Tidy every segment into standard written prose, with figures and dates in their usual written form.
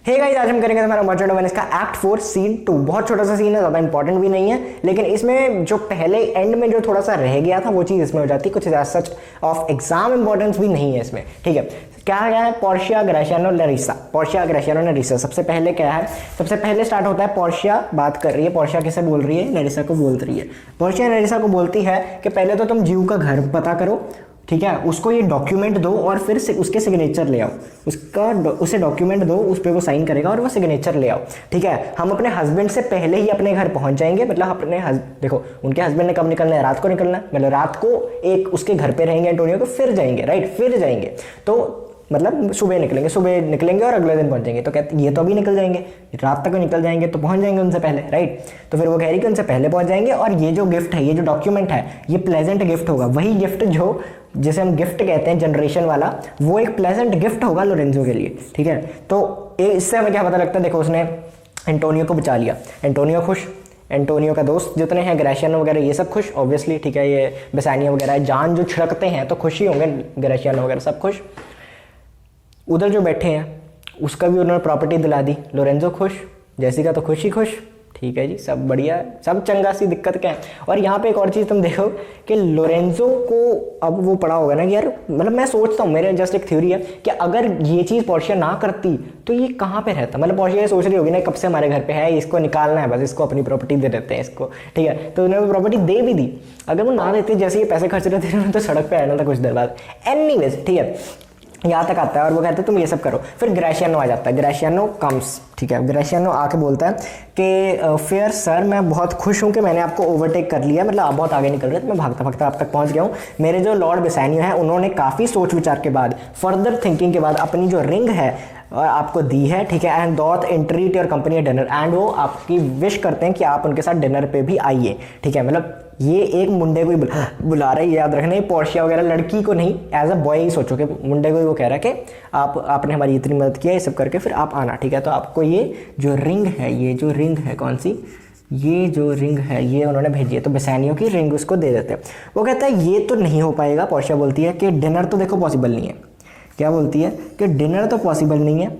Hey guys, आज हम करेंगे हमारा मर्चेंट ऑफ वेनिस का एक्ट 4 सीन 2। बहुत छोटा सा सीन है, ज़्यादा इंपॉर्टेंट भी नहीं है, लेकिन इसमें जो पहले एंड में जो थोड़ा सा रह गया था वो चीज़ इसमें हो जाती है। कुछ सच ऑफ एग्जाम इंपॉर्टेंस भी नहीं है इसमें, ठीक है। क्या है? पोर्शिया, ग्रेशियानो, लरीसा। पोर्शिया, ग्रेशियानो, लरीसा। सबसे पहले क्या है? सबसे पहले स्टार्ट होता है पोर्शिया बात कर रही है। पोर्शिया किसे बोल रही है? लरीसा को बोल रही है। पोर्शिया लरीसा को बोलती है कि पहले तो तुम जीव का घर पता करो, ठीक है, उसको ये डॉक्यूमेंट दो और फिर से उसके सिग्नेचर ले आओ। उसे डॉक्यूमेंट दो, उस पर वो साइन करेगा और वो सिग्नेचर ले आओ, ठीक है। हम अपने हस्बैंड से पहले ही अपने घर पहुंच जाएंगे। मतलब अपने देखो, उनके हस्बैंड ने कब निकलना है? रात को निकलना है। मतलब रात को एक उसके घर पे रहेंगे एंटोनियो को, फिर जाएंगे, राइट, फिर जाएंगे। तो मतलब सुबह निकलेंगे और अगले दिन पहुंच जाएंगे। तो कहते ये तो अभी निकल जाएंगे, रात तक निकल जाएंगे तो पहुंच जाएंगे उनसे पहले, राइट। तो फिर वो कह रही कि उनसे पहले पहुंच जाएंगे और ये जो गिफ्ट है, ये जो डॉक्यूमेंट है, ये प्लेजेंट गिफ्ट होगा। वही गिफ्ट जो जिसे हम गिफ्ट कहते हैं जनरेशन वाला, वो एक प्लेजेंट गिफ्ट होगा लोरेंजो के लिए, ठीक है। तो इससे हमें क्या पता लगता है? देखो, उसने एंटोनियो को बचा लिया, एंटोनियो खुश, एंटोनियो का दोस्त जितने हैं ग्रेशियानो वगैरह ये सब खुश, ऑब्वियसली, ठीक है। ये बेसानिया वगैरह जान जो छिड़कते हैं तो खुश ही होंगे, ग्रेशियानो वगैरह सब खुश। उधर जो बैठे हैं उसका भी उन्होंने प्रॉपर्टी दिला दी, लोरेंजो खुश, जेसिका तो खुश ही खुश, ठीक है जी, सब बढ़िया, सब चंगा। सी दिक्कत क्या है? और यहाँ पे एक और चीज़ तुम देखो कि लोरेंजो को अब वो पड़ा होगा ना कि यार, मतलब मैं सोचता हूँ, मेरे जस्ट एक थ्योरी है कि अगर ये चीज़ पोर्शिया ना करती तो ये कहाँ पे रहता। मतलब पोर्शिया ये सोच रही होगी ना, कब से हमारे घर पे है, इसको निकालना है, बस इसको अपनी प्रॉपर्टी दे देते हैं इसको, ठीक है। तो उन्होंने प्रॉपर्टी दे भी दी। अगर वो ना देते, जैसे ये पैसे खर्च रहे थे तो सड़क पर आना था कुछ देर बाद। एनीवेज, ठीक है, यहाँ तक आता है और वो कहते हैं तुम ये सब करो। फिर ग्रेशियानो आ जाता है, ग्रेशियानो कम्स, ठीक है। ग्रेशियानो आके बोलता है कि फेयर सर, मैं बहुत खुश हूँ कि मैंने आपको ओवरटेक कर लिया। मतलब आप बहुत आगे निकल रहे थे, मैं भागता भागता आप तक पहुँच गया हूँ। मेरे जो लॉर्ड बेसानियो हैं उन्होंने काफ़ी सोच विचार के बाद, फर्दर थिंकिंग के बाद अपनी जो रिंग है आपको दी है, ठीक है। And dot entreat your company dinner, and वो आपकी विश करते हैं कि आप उनके साथ डिनर पे भी आइए, ठीक है। मतलब ये एक मुंडे को ही बुला रहा है, याद रखना। ये पोर्शिया वगैरह लड़की को नहीं, एज अ बॉय ही सोचो कि मुंडे को ही वो कह रहा है कि आपने हमारी इतनी मदद की है, ये सब करके फिर आप आना, ठीक है। तो आपको ये जो रिंग है, ये जो रिंग है, कौन सी, ये जो रिंग है ये उन्होंने भेजी है, तो बेसानियो की रिंग उसको दे देते हैं। वो कहता है ये तो नहीं हो पाएगा। पोर्शिया बोलती है कि डिनर तो देखो पॉसिबल नहीं है। क्या बोलती है? कि डिनर तो पॉसिबल नहीं है,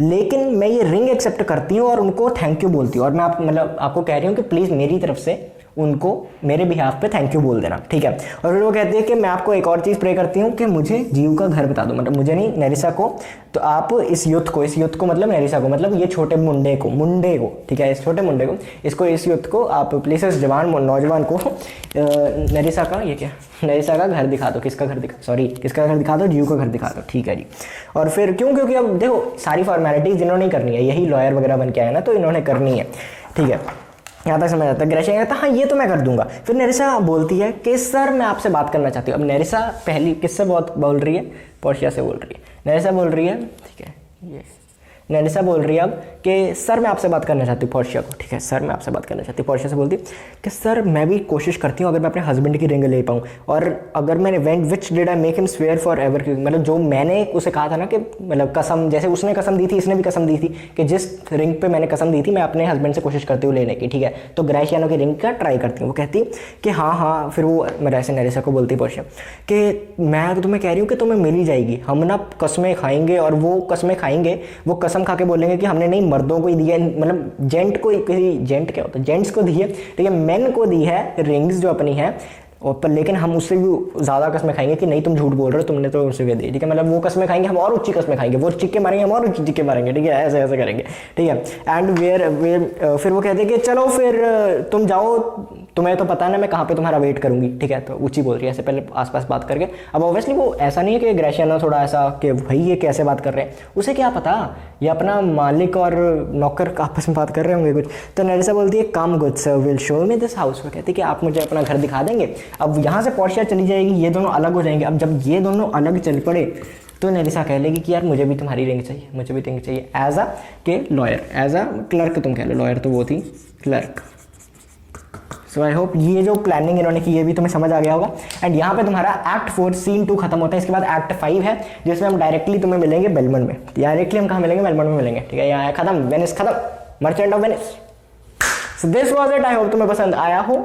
लेकिन मैं ये रिंग एक्सेप्ट करती हूँ और उनको थैंक यू बोलती हूँ। और मैं मतलब आपको कह रही हूँ कि प्लीज़ मेरी तरफ से उनको मेरे बिहाफ पे थैंक यू बोल देना, ठीक है। और फिर वो कहते हैं कि मैं आपको एक और चीज़ प्रे करती हूँ कि मुझे जीव का घर बता दो। मतलब मुझे नहीं, नेरिसा को। तो आप इस युद्ध को मतलब नेरिसा को, मतलब ये छोटे मुंडे को, ठीक है, इस छोटे मुंडे को, इस युद्ध को आप प्लीज इस नौजवान को नेरिसा का, ये क्या, नेरिसा का घर दिखा दो। किसका घर दिखा दो? जीव का घर दिखा दो, ठीक है जी। और फिर क्योंकि अब देखो सारी फॉर्मेलिटीज जिन्होंने करनी है, यही लॉयर वगैरह बन के आए ना, तो इन्होंने करनी है, ठीक है। यहाँ तक समझ आता है। ग्रेशिया कहता है हाँ ये तो मैं कर दूंगा। फिर नेरिसा बोलती है कि सर मैं आपसे बात करना चाहती हूँ। अब नेरिसा पहली किससे बहुत बोल रही है? पोर्शिया से बोल रही है। नेरिसा बोल रही है, ठीक है, ये नेरिसा बोल रही है अब कि सर मैं आपसे बात करना चाहती हूँ, पोर्शिया को, ठीक है, सर मैं आपसे बात करना चाहती हूँ। पोर्शिया से बोलती कि सर मैं भी कोशिश करती हूँ अगर मैं अपने हस्बैंड की रिंग ले पाऊँ, और अगर मैंने which did I make him swear for ever, मतलब जो मैंने उसे कहा था ना कि मतलब कसम, जैसे उसने कसम दी थी, इसने भी कसम दी थी कि जिस रिंग पे मैंने कसम दी थी मैं अपने हस्बैंड से कोशिश करती हूँ लेने की, ठीक है। तो ग्रेशियानो की रिंग का ट्राई करती हूँ। वो कहती कि हाँ। फिर वो ऐसे नेरिसा को बोलती पोर्शिया कि मैं तुम्हें कह रही हूँ कि तुम्हें मिल ही जाएगी, हम ना कस्में खाएंगे, और वो कस्में खाएंगे, वो कसम खा के बोलेंगे कि हमने नहीं मर्दों को ही दी है, मतलब जेंट को, किसी जेंट क्या होता है, जेंट्स को दी है, ठीक है, मेन को दी है रिंग्स जो अपनी है, और पर लेकिन हम उससे भी ज़्यादा कस्में खाएंगे कि नहीं तुम झूठ बोल रहे हो, तुमने तो उसे दी, ठीक है। मतलब वो कस्में खाएंगे, हम और ऊंची कस्में खाएंगे, वो चिक्के मारेंगे, हम और ऊंची चिक्के मारेंगे, ठीक है, ऐसे ऐसे करेंगे, ठीक है। एंड फिर वो कहते हैं कि चलो फिर तुम जाओ, तुम्हें तो पता है ना मैं कहाँ पे तुम्हारा वेट करूंगी, ठीक है। तो ऊंची बोल रही है ऐसे पहले आसपास बात करके। अब ऑब्वियसली वो ऐसा नहीं है कि ग्रेशियानो थोड़ा ऐसा कि भाई ये कैसे बात कर रहे हैं, उसे क्या पता ये अपना मालिक और नौकर आपस में बात कर रहे होंगे कुछ। तो नेरिसा बोलती है come good sir, will show me this house. वो कहती है कि आप मुझे अपना घर दिखा देंगे। अब यहाँ से पोर्शिया चली जाएगी, ये दोनों अलग हो जाएंगे। अब जब ये दोनों अलग चल पड़े तो नेरिसा कह लेगी कि यार मुझे भी तुम्हारी रिंग चाहिए, मुझे भी रिंग चाहिए, एज अ के लॉयर, एज अ क्लर्क, तुम कह लो, लॉयर तो वो थी, क्लर्क। सो आई होप ये जो प्लानिंग इन्होंने की ये भी तुम्हें समझ आ गया होगा। एंड यहाँ पे तुम्हारा एक्ट 4 सीन 2 खत्म होता है। इसके बाद एक्ट 5 है जिसमें हम डायरेक्टली तुम्हें मिलेंगे बेलमंड में। डायरेक्टली हम कहाँ मिलेंगे? बेलमंड में मिलेंगे, ठीक है। यहाँ है खत्म, वेनिस खत्म, merchant of Venice. So this was it. I hope तुम्हें पसंद आया हो।